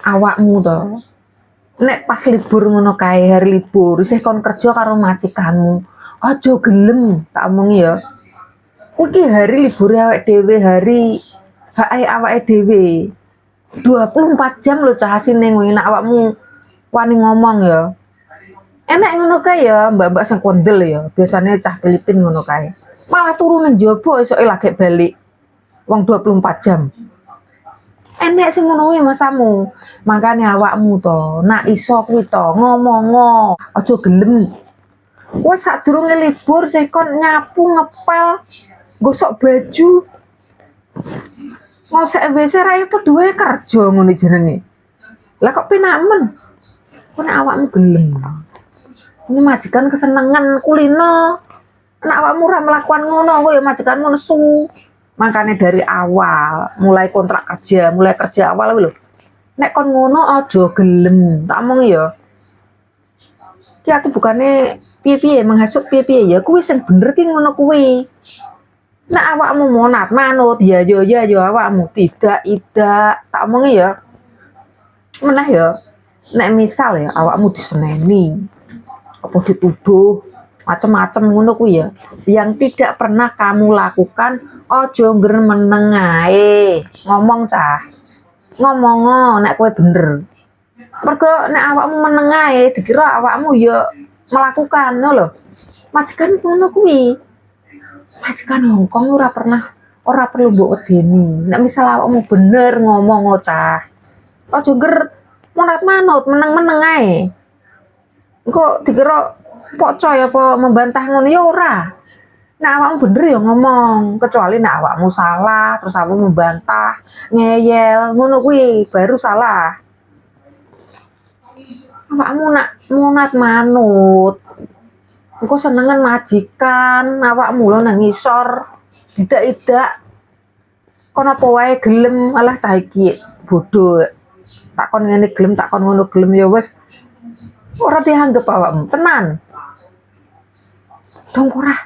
awakmu to. Nek pas libur ngono kae, hari libur isih kon kerja karo majikanmu. Aja gelem, tak omongi ya. Iki hari libur awake dhewe, hari hak awake dhewe. 24 jam lho cah asine kuwi nek awakmu wani ngomong ya. Enek ngono kae ya, mbak-mbak sing kondel ya. Biasanya cah Filipin ngono kae. Malah turu nang njaba esoke lagi balik. Wong 24 jam. Enek sing ngono kuwi masamu. Makane awakmu to, nak iso kuwi to ngomongo, aja gelem. Kowe sadurunge libur sing kon nyapu, ngepel, gosok baju. Ngosek WC ra padha wae kerja ngono jenenge. Lah kok penak men? Kok nek awakmu gelem. Ini majikan kesenengan kulino. Nek awakmu ora melakukan ngono, kowe ya majikanmu nesu. Makanya dari awal, mulai kontrak kerja, mulai kerja awal lho. Nek kon ngono aja gelem, tak omong ya. Ki aku bukane piye-piye menghasut piye-piye ya, kuwi sing bener ki ngono kuwi. Nek awakmu monat manut, ya awakmu tidak, tak omong ya. Meneh ya, nek misal ya awakmu diseneni, apa dituduh macam-macam ngono kuwi ya, yang tidak pernah kamu lakukan, ojo ngger meneng ae. Ngomong cah. Ngomong nek kowe bener. Mergo nek awakmu meneng ae dikira awakmu ya melakukan ngono lho. Majikan ngono kuwi. Majikan Hongkong ora perlu mbok wedeni. Nek misal awakmu bener ngomong cah. Ojo ngger manut meneng-meneng ae. Engko dikira pocoy apa membantah ngono ya ora. Nek awakmu bener ya ngomong, kecuali nek awakmu salah terus awakmu membantah, ngeyel, ngono kuwi baru salah. Awakmu nak monat manut. Engko senengan majikan, awakmu lho nang ngisor. Tidak kon apa wae gelem, alah cah iki bodoh. Tak kon ngene gelem, tak kon ngono gelem ya wis. Ora dianggep awakmu, tenan. Dong ora.